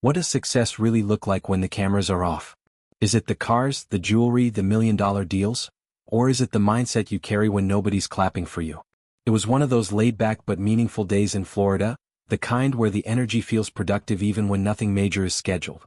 What does success really look like when the cameras are off? Is it the cars, the jewelry, the million-dollar deals? Or is it the mindset you carry when nobody's clapping for you? It was one of those laid-back but meaningful days in Florida, the kind where the energy feels productive even when nothing major is scheduled.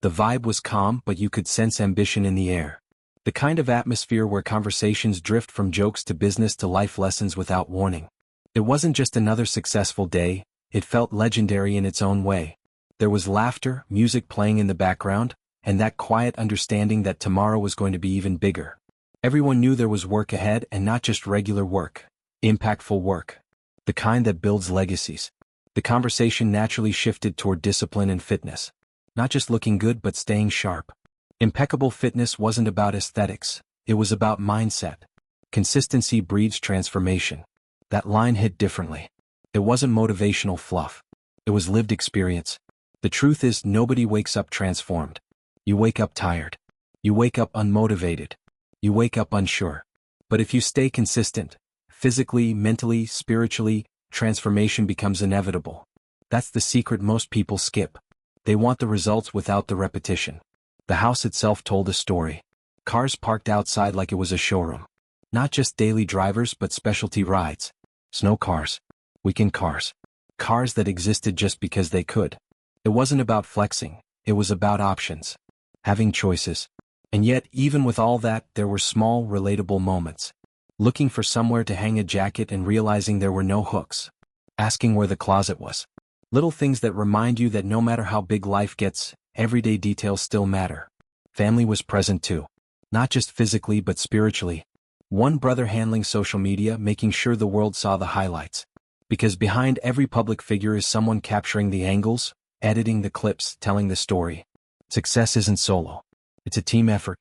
The vibe was calm, but you could sense ambition in the air. The kind of atmosphere where conversations drift from jokes to business to life lessons without warning. It wasn't just another successful day, it felt legendary in its own way. There was laughter, music playing in the background, and that quiet understanding that tomorrow was going to be even bigger. Everyone knew there was work ahead, and not just regular work, impactful work. The kind that builds legacies. The conversation naturally shifted toward discipline and fitness. Not just looking good but staying sharp. Impeccable fitness wasn't about aesthetics, it was about mindset. Consistency breeds transformation. That line hit differently. It wasn't motivational fluff. It was lived experience. The truth is, nobody wakes up transformed. You wake up tired. You wake up unmotivated. You wake up unsure. But if you stay consistent, physically, mentally, spiritually, transformation becomes inevitable. That's the secret most people skip. They want the results without the repetition. The house itself told a story. Cars parked outside like it was a showroom. Not just daily drivers but specialty rides. Snow cars. Weekend cars. Cars that existed just because they could. It wasn't about flexing, it was about options. Having choices. And yet, even with all that, there were small, relatable moments. Looking for somewhere to hang a jacket and realizing there were no hooks. Asking where the closet was. Little things that remind you that no matter how big life gets, everyday details still matter. Family was present too. Not just physically but spiritually. One brother handling social media, making sure the world saw the highlights. Because behind every public figure is someone capturing the angles, editing the clips, telling the story. Success isn't solo. It's a team effort.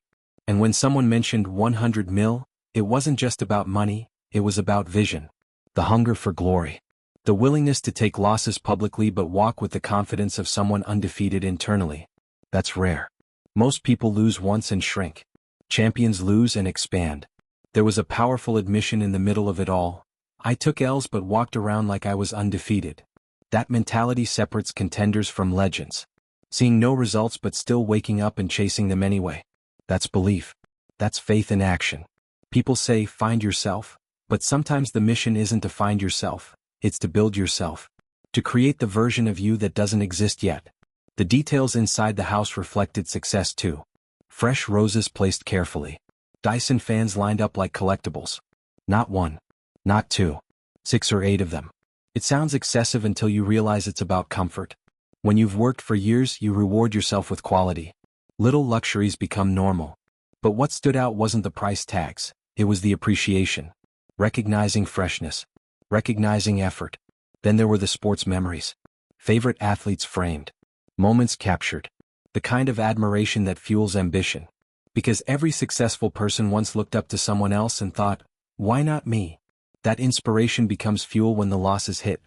And when someone mentioned 100 mil, it wasn't just about money, it was about vision. The hunger for glory. The willingness to take losses publicly but walk with the confidence of someone undefeated internally. That's rare. Most people lose once and shrink. Champions lose and expand. There was a powerful admission in the middle of it all. I took L's but walked around like I was undefeated. That mentality separates contenders from legends. Seeing no results but still waking up and chasing them anyway. That's belief. That's faith in action. People say, find yourself, but sometimes the mission isn't to find yourself. It's to build yourself. To create the version of you that doesn't exist yet. The details inside the house reflected success too. Fresh roses placed carefully. Dyson fans lined up like collectibles. Not one. Not two. 6 or 8 of them. It sounds excessive until you realize it's about comfort. When you've worked for years, you reward yourself with quality. Little luxuries become normal. But what stood out wasn't the price tags. It was the appreciation. Recognizing freshness. Recognizing effort. Then there were the sports memories. Favorite athletes framed. Moments captured. The kind of admiration that fuels ambition. Because every successful person once looked up to someone else and thought, why not me? That inspiration becomes fuel when the losses hit.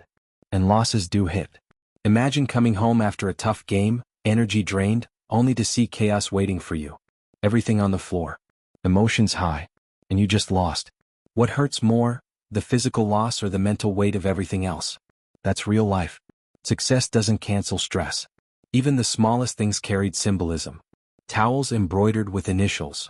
And losses do hit. Imagine coming home after a tough game, energy drained, only to see chaos waiting for you. Everything on the floor. Emotions high. And you just lost. What hurts more? The physical loss or the mental weight of everything else? That's real life. Success doesn't cancel stress. Even the smallest things carried symbolism. Towels embroidered with initials.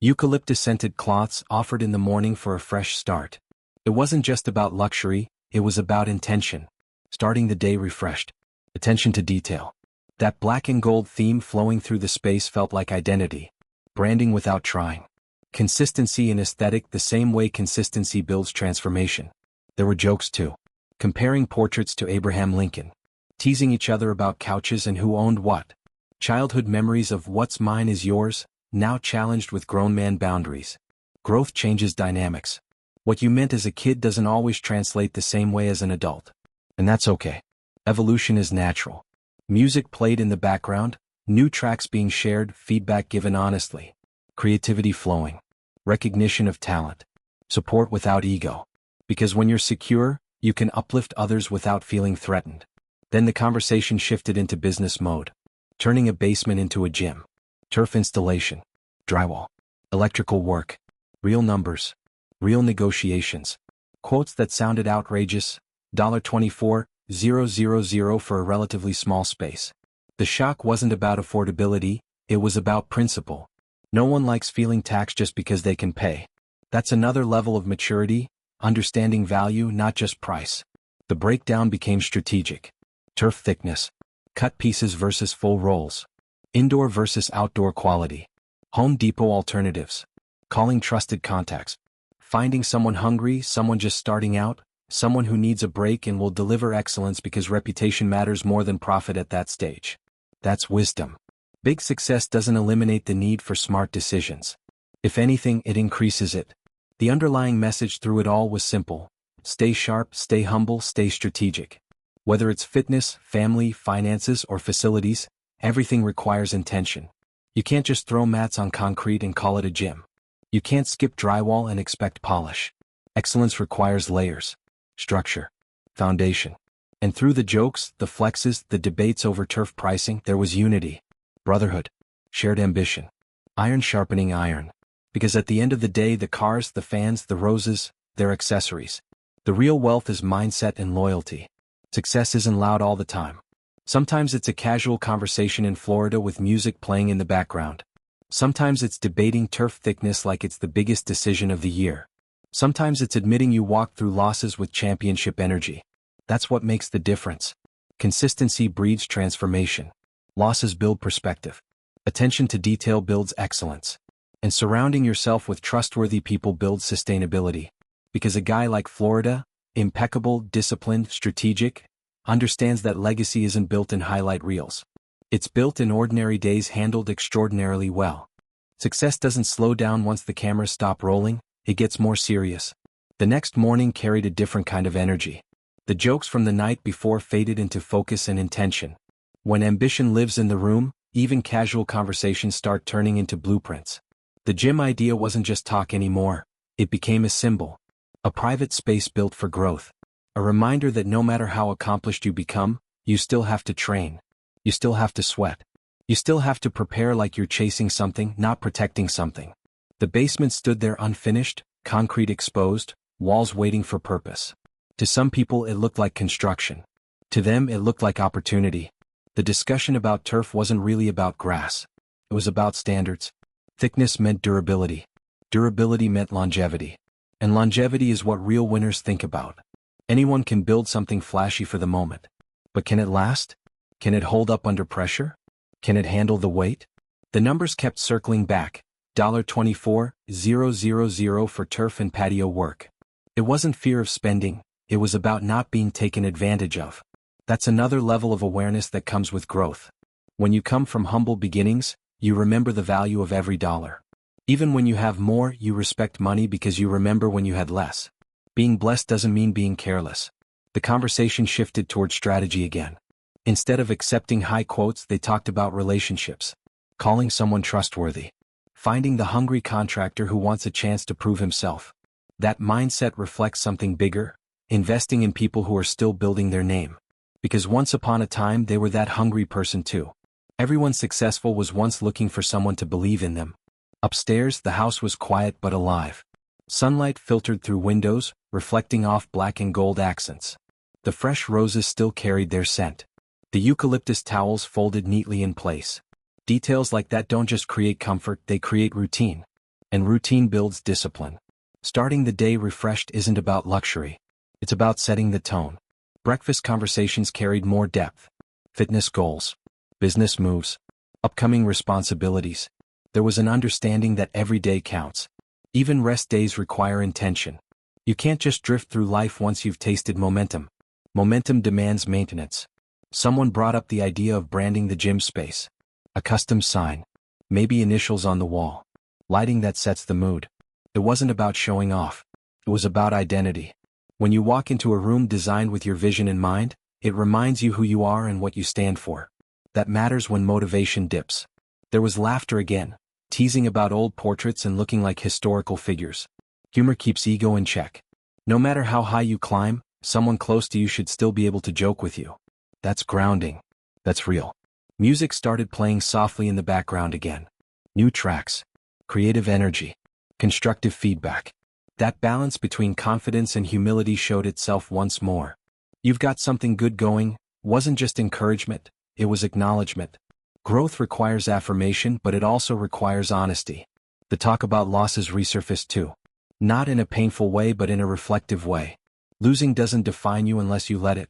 Eucalyptus-scented cloths offered in the morning for a fresh start. It wasn't just about luxury, it was about intention. Starting the day refreshed. Attention to detail. That black and gold theme flowing through the space felt like identity. Branding without trying. Consistency in aesthetic the same way consistency builds transformation. There were jokes too. Comparing portraits to Abraham Lincoln. Teasing each other about couches and who owned what. Childhood memories of what's mine is yours, now challenged with grown man boundaries. Growth changes dynamics. What you meant as a kid doesn't always translate the same way as an adult. And that's okay. Evolution is natural. Music played in the background, new tracks being shared, feedback given honestly. Creativity flowing. Recognition of talent. Support without ego. Because when you're secure, you can uplift others without feeling threatened. Then the conversation shifted into business mode. Turning a basement into a gym. Turf installation. Drywall. Electrical work. Real numbers. Real negotiations. Quotes that sounded outrageous. $24,000 for a relatively small space. The shock wasn't about affordability, it was about principle. No one likes feeling taxed just because they can pay. That's another level of maturity, understanding value, not just price. The breakdown became strategic. Turf thickness. Cut pieces versus full rolls. Indoor versus outdoor quality. Home Depot alternatives. Calling trusted contacts. Finding someone hungry, someone just starting out, someone who needs a break and will deliver excellence because reputation matters more than profit at that stage. That's wisdom. Big success doesn't eliminate the need for smart decisions. If anything, it increases it. The underlying message through it all was simple. Stay sharp, stay humble, stay strategic. Whether it's fitness, family, finances, or facilities, everything requires intention. You can't just throw mats on concrete and call it a gym. You can't skip drywall and expect polish. Excellence requires layers, structure, foundation. And through the jokes, the flexes, the debates over turf pricing, there was unity, brotherhood, shared ambition, iron sharpening iron. Because at the end of the day, the cars, the fans, the roses, they're accessories. The real wealth is mindset and loyalty. Success isn't loud all the time. Sometimes it's a casual conversation in Florida with music playing in the background. Sometimes it's debating turf thickness like it's the biggest decision of the year. Sometimes it's admitting you walked through losses with championship energy. That's what makes the difference. Consistency breeds transformation. Losses build perspective. Attention to detail builds excellence. And surrounding yourself with trustworthy people builds sustainability. Because a guy like Florida, impeccable, disciplined, strategic, understands that legacy isn't built in highlight reels. It's built in ordinary days handled extraordinarily well. Success doesn't slow down once the cameras stop rolling, it gets more serious. The next morning carried a different kind of energy. The jokes from the night before faded into focus and intention. When ambition lives in the room, even casual conversations start turning into blueprints. The gym idea wasn't just talk anymore, it became a symbol. A private space built for growth. A reminder that no matter how accomplished you become, you still have to train. You still have to sweat. You still have to prepare like you're chasing something, not protecting something. The basement stood there unfinished, concrete exposed, walls waiting for purpose. To some people it looked like construction. To them it looked like opportunity. The discussion about turf wasn't really about grass. It was about standards. Thickness meant durability. Durability meant longevity. And longevity is what real winners think about. Anyone can build something flashy for the moment. But can it last? Can it hold up under pressure? Can it handle the weight? The numbers kept circling back. $24,000 for turf and patio work. It wasn't fear of spending, it was about not being taken advantage of. That's another level of awareness that comes with growth. When you come from humble beginnings, you remember the value of every dollar. Even when you have more, you respect money because you remember when you had less. Being blessed doesn't mean being careless. The conversation shifted toward strategy again. Instead of accepting high quotes, they talked about relationships. Calling someone trustworthy. Finding the hungry contractor who wants a chance to prove himself. That mindset reflects something bigger, investing in people who are still building their name. Because once upon a time they were that hungry person too. Everyone successful was once looking for someone to believe in them. Upstairs, the house was quiet but alive. Sunlight filtered through windows, reflecting off black and gold accents. The fresh roses still carried their scent. The eucalyptus towels folded neatly in place. Details like that don't just create comfort, they create routine. And routine builds discipline. Starting the day refreshed isn't about luxury. It's about setting the tone. Breakfast conversations carried more depth. Fitness goals. Business moves. Upcoming responsibilities. There was an understanding that every day counts. Even rest days require intention. You can't just drift through life once you've tasted momentum. Momentum demands maintenance. Someone brought up the idea of branding the gym space. A custom sign. Maybe initials on the wall. Lighting that sets the mood. It wasn't about showing off. It was about identity. When you walk into a room designed with your vision in mind, it reminds you who you are and what you stand for. That matters when motivation dips. There was laughter again, teasing about old portraits and looking like historical figures. Humor keeps ego in check. No matter how high you climb, someone close to you should still be able to joke with you. That's grounding. That's real. Music started playing softly in the background again. New tracks. Creative energy. Constructive feedback. That balance between confidence and humility showed itself once more. "You've got something good going," wasn't just encouragement, it was acknowledgement. Growth requires affirmation, but it also requires honesty. The talk about losses resurfaced too. Not in a painful way, but in a reflective way. Losing doesn't define you unless you let it.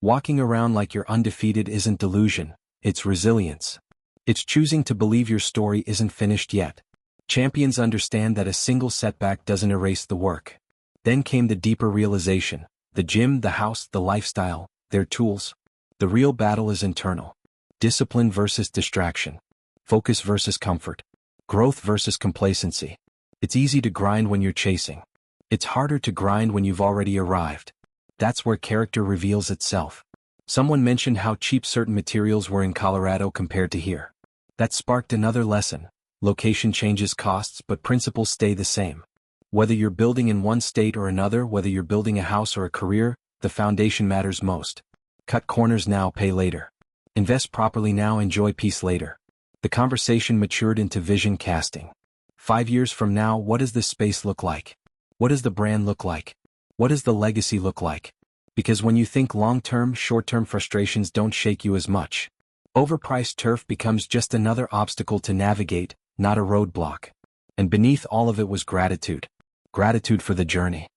Walking around like you're undefeated isn't delusion, it's resilience. It's choosing to believe your story isn't finished yet. Champions understand that a single setback doesn't erase the work. Then came the deeper realization. The gym, the house, the lifestyle, they're tools. The real battle is internal. Discipline versus distraction. Focus versus comfort. Growth versus complacency. It's easy to grind when you're chasing. It's harder to grind when you've already arrived. That's where character reveals itself. Someone mentioned how cheap certain materials were in Colorado compared to here. That sparked another lesson. Location changes costs, but principles stay the same. Whether you're building in one state or another, whether you're building a house or a career, the foundation matters most. Cut corners now, pay later. Invest properly now, enjoy peace later. The conversation matured into vision casting. 5 years from now, what does this space look like? What does the brand look like? What does the legacy look like? Because when you think long-term, short-term frustrations don't shake you as much. Overpriced turf becomes just another obstacle to navigate, not a roadblock. And beneath all of it was gratitude. Gratitude for the journey.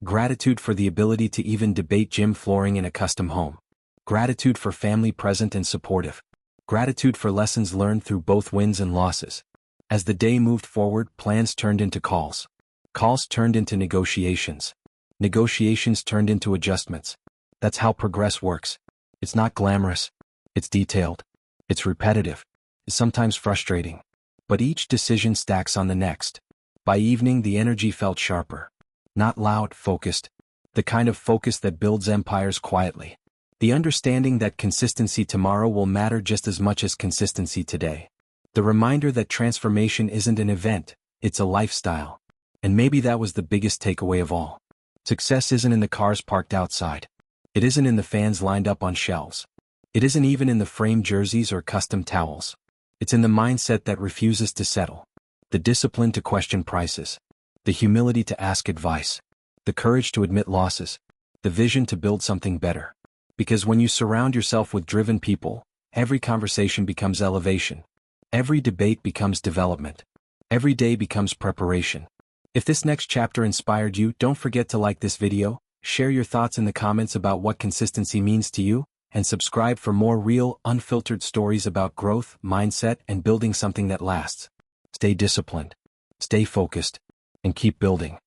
Gratitude for the ability to even debate gym flooring in a custom home. Gratitude for family present and supportive. Gratitude for lessons learned through both wins and losses. As the day moved forward, plans turned into calls. Calls turned into negotiations. Negotiations turned into adjustments. That's how progress works. It's not glamorous. It's detailed. It's repetitive. It's sometimes frustrating. But each decision stacks on the next. By evening, the energy felt sharper. Not loud, focused. The kind of focus that builds empires quietly. The understanding that consistency tomorrow will matter just as much as consistency today. The reminder that transformation isn't an event, it's a lifestyle. And maybe that was the biggest takeaway of all. Success isn't in the cars parked outside. It isn't in the fans lined up on shelves. It isn't even in the framed jerseys or custom towels. It's in the mindset that refuses to settle. The discipline to question prices. The humility to ask advice. The courage to admit losses. The vision to build something better. Because when you surround yourself with driven people, every conversation becomes elevation. Every debate becomes development. Every day becomes preparation. If this next chapter inspired you, don't forget to like this video, share your thoughts in the comments about what consistency means to you, and subscribe for more real, unfiltered stories about growth, mindset, and building something that lasts. Stay disciplined, stay focused, and keep building.